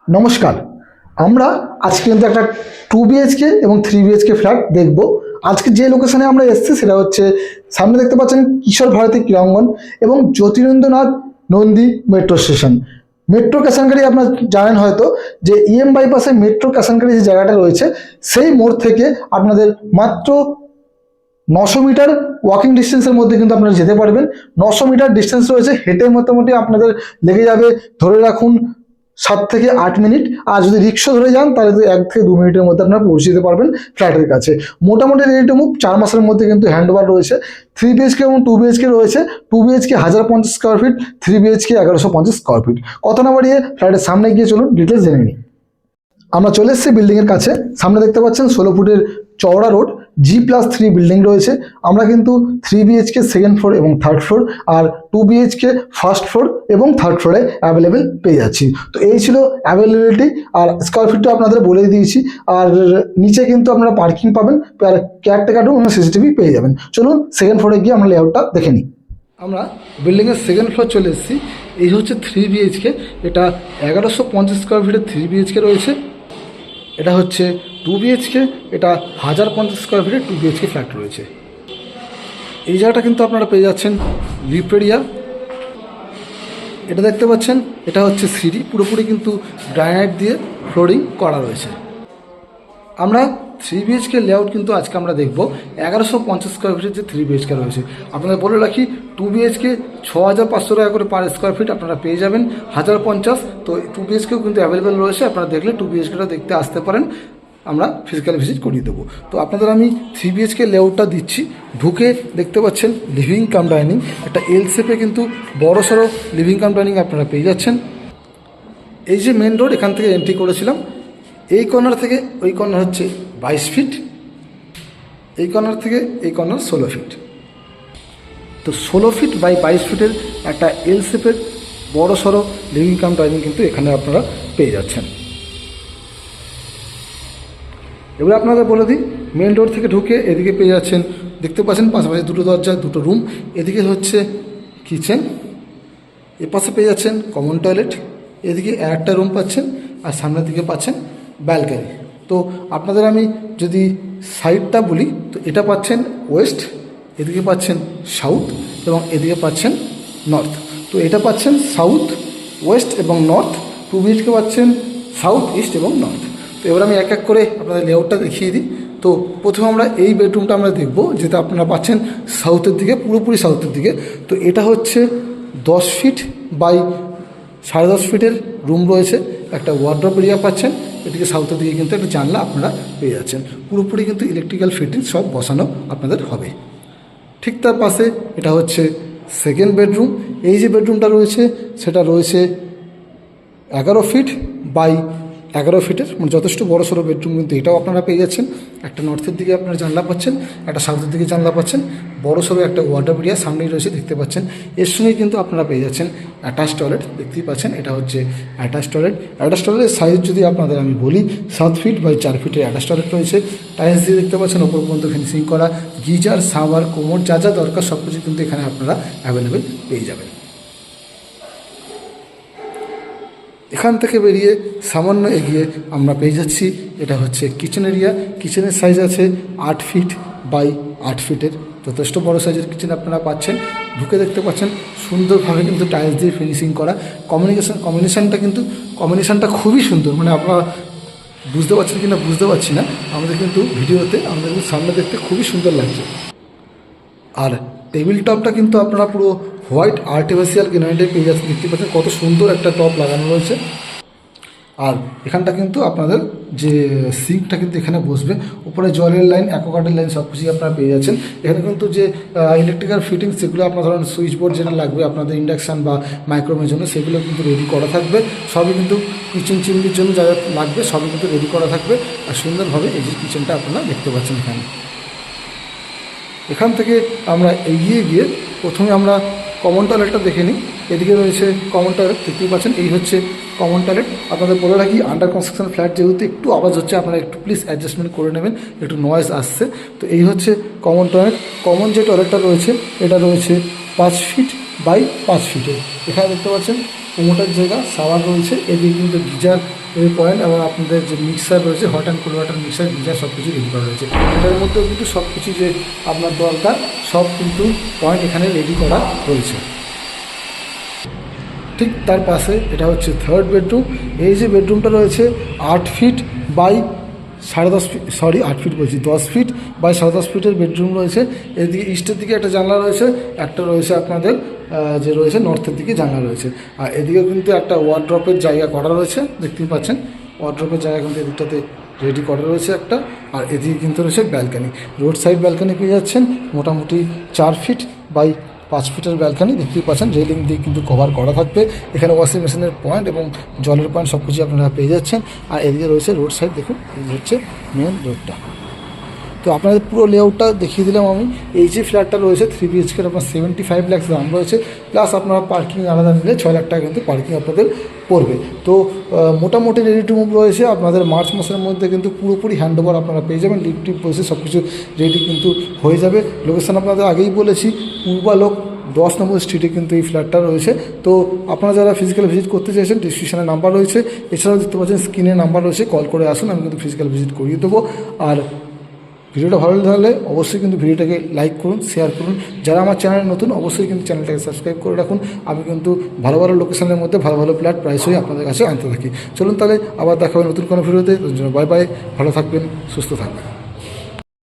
নমস্কার। আমরা আজকে কিন্তু একটা 2 BHK এবং 3 BHK ফ্ল্যাট দেখব। আজকে যে লোকেশনে আমরা এসেছি সেটা হচ্ছে, সামনে দেখতে পাচ্ছেন কিশোর ভারতী ক্রীড়াঙ্গন এবং Jyotirindranath Nandi metro station. Metro ক্যাশনকারি আপনারা জানেন হয়তো, যে বাইপাসে মেট্রো ক্যাশনকারি যে জায়গাটা রয়েছে, সেই মোড় থেকে আপনাদের মাত্র 900 মিটার ওয়াকিং ডিস্টেন্সের মধ্যে কিন্তু আপনারা যেতে পারবেন। 900 মিটার ডিস্টেন্স রয়েছে, হেঁটে মোটামুটি আপনাদের লেগে যাবে ধরে রাখুন 7 থেকে 8 মিনিট। আর যদি রিক্সা ধরে যান তাহলে 1 থেকে 2 মিনিটের মধ্যে আপনারা পৌঁছে যেতে পারবেন ফ্ল্যাটের কাছে। মোটামুটি রেডি টু মুভ, 4 মাসের মধ্যে কিন্তু হ্যান্ডওভার রয়েছে। 3 BHK এবং 2 BHK রয়েছে। 2 BHK 1050 square feet, 3 BHK 1150 square feet. কথা না বাড়িয়ে ফ্ল্যাটের সামনে গিয়ে চলুন ডিটেলস জেনে নিই। আমরা চলে এসেছি বিল্ডিংয়ের কাছে। সামনে দেখতে পাচ্ছেন 16 ফুটের চওড়া রোড, G+3 বিল্ডিং রয়েছে। আমরা কিন্তু 3 BHK সেকেন্ড ফ্লোর এবং থার্ড ফ্লোর, আর 2 BHK ফার্স্ট ফ্লোর এবং থার্ড ফ্লোরে অ্যাভেলেবেল পেয়ে যাচ্ছি। তো এই ছিল অ্যাভেলেবিলিটি, আর স্কোয়ার ফিটটা আপনাদের বলে দিয়েছি। আর নিচে কিন্তু আপনারা পার্কিং পাবেন, আর কেয়ারটেকার রুম এবং সিসিটিভি পেয়ে যাবেন। চলুন সেকেন্ড ফ্লোরে গিয়ে আমরা লেআউটটা দেখে নিই। আমরা বিল্ডিংয়ের সেকেন্ড ফ্লোর চলে এসেছি। এই হচ্ছে 3 BHK, এটা 1150 স্কোয়ার ফিটের 3 BHK রয়েছে। এটা হচ্ছে 2 BHK, এটা 1050 স্কোয়ার ফিটের 2 BHK ফ্ল্যাট রয়েছে। এই জায়গাটা কিন্তু আপনারা পেয়ে যাচ্ছেন লিফট এরিয়া। এটা দেখতে পাচ্ছেন, এটা হচ্ছে সিঁড়ি, পুরোপুরি কিন্তু গ্রানাইট দিয়ে ফ্লোরিং করা রয়েছে। আমরা 3 BHK লেআউট কিন্তু আজকে আমরা দেখব 1150 স্কোয়ার ফিটের যে 3 BHK রয়েছে। আপনাদের বলে রাখি, 2 BHK 6500 টাকা করে পার স্কোয়ার ফিট আপনারা পেয়ে যাবেন, 1050। তো 2 BHKও কিন্তু অ্যাভেলেবেল রয়েছে, আপনারা দেখলে 2 BHKটা দেখতে আসতে পারেন, আমরা ফিজিক্যাল ভিজিট করিয়ে দেবো। তো আপনাদের আমি 3 BHK লেআউটটা দিচ্ছি। ঢুকে দেখতে পাচ্ছেন লিভিং কাম ডাইনিং, একটা এল শেপে কিন্তু বড় সড়ো লিভিং কাম ডাইনিং আপনারা পেয়ে যাচ্ছেন। এই যে মেন রোড, এখান থেকে এন্ট্রি করেছিলাম। এই কর্নার থেকে ওই কর্নার হচ্ছে 22 ফিট, এই কর্নার থেকে এই কর্নার 16 ফিট। তো 16 ফিট বাই 22 ফিটের একটা এল শেপের বড় সড়ো লিভিং কাম ডাইনিং কিন্তু এখানে আপনারা পেয়ে যাচ্ছেন। এবার আপনাদের বলে দিই, মেন রোড থেকে ঢুকে এদিকে পেয়ে যাচ্ছেন, দেখতে পাচ্ছেন পাশাপাশি দুটো দরজা, দুটো রুম। এদিকে হচ্ছে কিচেন, এ পাশে পেয়ে যাচ্ছেন কমন টয়লেট, এদিকে একটা রুম পাচ্ছেন, আর সামনের দিকে পাচ্ছেন ব্যালকনি। তো আপনাদের আমি যদি সাইডটা বলি, তো এটা পাচ্ছেন ওয়েস্ট, এদিকে পাচ্ছেন সাউথ এবং এদিকে পাচ্ছেন নর্থ। তো এটা পাচ্ছেন সাউথ, ওয়েস্ট এবং নর্থ। 2 BHK পাচ্ছেন সাউথ, ইস্ট এবং নর্থ। তো এবার আমি এক এক করে আপনাদের লেআউটটা দেখিয়ে দিই। তো প্রথমে আমরা এই বেডরুমটা আমরা দেখব, যেটা আপনারা পাচ্ছেন সাউথের দিকে, পুরোপুরি সাউথের দিকে। তো এটা হচ্ছে 10 ফিট বাই 10.5 ফিটের রুম রয়েছে, একটা ওয়ার্ড্রপ এরিয়া পাচ্ছেন। এদিকে সাউথের দিকে কিন্তু একটা জানলা আপনারা পেয়ে যাচ্ছেন, পুরোপুরি কিন্তু ইলেকট্রিক্যাল ফিটিং সব বসানো আপনাদের হবে। ঠিক তার পাশে এটা হচ্ছে সেকেন্ড বেডরুম। এই যে বেডরুমটা রয়েছে সেটা রয়েছে 11 ফিট বাই 11 ফিটের, মানে যথেষ্ট বড় সড়ো বেডরুম কিন্তু এটাও আপনারা পেয়ে যাচ্ছেন। একটা নর্থের দিকে আপনারা জানলা পাচ্ছেন, একটা সাউথের দিকে জানলা পাচ্ছেন, বড় সড়ো একটা ওয়ার্ড্রপ এরিয়া সামনেই রয়েছে দেখতে পাচ্ছেন। এর সঙ্গে কিন্তু আপনারা পেয়ে যাচ্ছেন অ্যাটাচ টয়লেট, দেখতেই পাচ্ছেন এটা হচ্ছে অ্যাটাচ টয়লেট। অ্যাটাচ টয়লেটের সাইজ যদি আপনাদের আমি বলি, 7 ফিট বাই 4 ফিটের অ্যাটাচ টয়লেট রয়েছে। টাইলস দিয়ে দেখতে পাচ্ছেন ওপর পর্যন্ত ফিনিশিং করা, গিজার, শাওয়ার, কোমর, যা যা দরকার সব কিছু কিন্তু এখানে আপনারা অ্যাভেলেবেল পেয়ে যাবেন। এখান থেকে বেরিয়ে সামান্য এগিয়ে আমরা পেয়ে যাচ্ছি, এটা হচ্ছে কিচেন এরিয়া। কিচেনের সাইজ আছে 8 ফিট বাই 8 ফিটের, যথেষ্ট বড় সাইজের কিচেন আপনারা পাচ্ছেন। ঢুকে দেখতে পাচ্ছেন সুন্দরভাবে কিন্তু টাইলস দিয়ে ফিনিশিং করা। কম্বিনেশনটা খুবই সুন্দর, মানে আপনারা বুঝতে পারছেন কি না বুঝতে পারছি না, আমাদের কিন্তু ভিডিওতে আমাদের কিন্তু সামনে দেখতে খুবই সুন্দর লাগছে। আর টেবিল টপটা কিন্তু আপনারা পুরো হোয়াইট আর্টিফিশিয়াল গ্রানাইটে পেয়ে যাচ্ছেন, দেখতে পাচ্ছেন কত সুন্দর একটা টপ লাগানো রয়েছে। আর এখানটা কিন্তু আপনাদের যে সিঙ্কটা কিন্তু এখানে বসবে, উপরে জলের লাইন, অ্যাকোয়াগার্ডের লাইন সব কিছুই আপনারা পেয়ে যাচ্ছেন। এখানে কিন্তু যে ইলেকট্রিক্যাল ফিটিংস যেগুলো আপনার ধরেন সুইচ বোর্ড যেটা লাগবে আপনাদের ইন্ডাকশান বা মাইক্রোওয়েভের জন্য, সেগুলো কিন্তু রেডি করা থাকবে। সবই কিন্তু কিচেন চিমনির জন্য যা লাগবে সবই কিন্তু রেডি করা থাকবে। আর সুন্দরভাবে এই যে কিচেনটা আপনারা দেখতে পাচ্ছেন এখানে। এখান থেকে আমরা এগিয়ে গিয়ে প্রথমে আমরা কমন টয়লেটটা দেখে নিই। এদিকে রয়েছে কমন টয়লেট, দেখতেই পাচ্ছেন এই হচ্ছে কমন টয়লেট। আপনাদের বলে রাখি, আন্ডার কনস্ট্রাকশন ফ্ল্যাট যেহেতু একটু আওয়াজ হচ্ছে, আপনারা একটু প্লিজ অ্যাডজাস্টমেন্ট করে নেবেন, একটু নয়েজ আসছে। তো এই হচ্ছে কমন টয়লেট। কমন যে টয়লেটটা রয়েছে এটা রয়েছে 5 ফিট 5 ফিটের। এখানে দেখতে পাচ্ছেন কোমোটার জায়গা, শাওয়ার রয়েছে, এদিকে কিন্তু গিজার পয়েন্ট এবং আপনাদের যে মিক্সার রয়েছে, hot and cold water mixer, geyser সব কিছু রেডি করা রয়েছে। এটার মধ্যেও কিন্তু সব কিছু যে আপনার দরকার সব কিন্তু পয়েন্ট এখানে রেডি করা রয়েছে। ঠিক তার পাশে এটা হচ্ছে থার্ড বেডরুম। এই যে বেডরুমটা রয়েছে 8 ফিট বাই 10.5 ফিট, 8 ফিট বলছি, 10 ফিট বাই 10.5 ফিটের বেডরুম রয়েছে। এদিকে ইস্টের দিকে একটা জানলা রয়েছে, একটা রয়েছে আপনাদের যে রয়েছে নর্থের দিকে জানলা রয়েছে। আর এদিকে কিন্তু একটা ওয়ার্ড্রপের জায়গা করা রয়েছে, দেখতেই পাচ্ছেন ওয়ার্ড্রপের জায়গা কিন্তু এদিকটাতে রেডি করা রয়েছে একটা। আর এদিকে কিন্তু রয়েছে ব্যালকানি, রোড সাইড ব্যালকানি পেয়ে যাচ্ছেন, মোটামুটি 4 ফিট বাই 5 ফিটের ব্যালকানি দেখতেই পাচ্ছেন, রেলিং দিয়ে কিন্তু কভার করা থাকবে। এখানে ওয়াশিং মেশিনের পয়েন্ট এবং জলের পয়েন্ট সব কিছু আপনারা পেয়ে যাচ্ছেন। আর এদিকে রয়েছে রোড সাইড, দেখুন এই হচ্ছে মেন রোডটা। তো আপনাদের পুরো লেআউটটা দেখিয়ে দিলাম আমি। এই যে ফ্ল্যাটটা রয়েছে 3 বিএইচকের আপনার 75 লাখ দাম রয়েছে, প্লাস আপনারা পার্কিং আলাদা নিলে 6 লাখ টাকা কিন্তু পার্কিং আপনাদের পড়বে। তো মোটামুটি রেডি টু মুভ রয়েছে। আপনাদের মার্চ মাসের মধ্যে কিন্তু পুরোপুরি হ্যান্ডওভার আপনারা পেয়ে যাবেন, লিফট টিপ বসে সব কিছু রেডি কিন্তু হয়ে যাবে। লোকেশান আপনাদের আগেই বলেছি, পূর্বালোক 10 নম্বর স্ট্রিটে কিন্তু এই ফ্ল্যাটটা রয়েছে। তো আপনারা যারা ফিজিক্যাল ভিজিট করতে চাইছেন, ডিসক্রিপশনে নাম্বার রয়েছে, এছাড়াও দেখতে পাচ্ছেন স্ক্রিনে নাম্বার রয়েছে, কল করে আসুন, আমি কিন্তু ফিজিক্যাল ভিজিট করিয়ে দেবো। আর ভিডিওটা ভালো লাগলে অবশ্যই কিন্তু ভিডিওটাকে লাইক করুন, শেয়ার করুন। যারা আমার চ্যানেলে নতুন অবশ্যই কিন্তু চ্যানেলটাকে সাবস্ক্রাইব করে রাখুন। আমি কিন্তু ভালো ভালো লোকেশনের মধ্যে ভালো ভালো ফ্ল্যাট প্রাইসই আপনাদের কাছে আনতে থাকি। চলুন তাহলে আবার দেখা হবে নতুন কোনো ভিডিওতে। বাই বাই, ভালো থাকবেন, সুস্থ থাকবেন।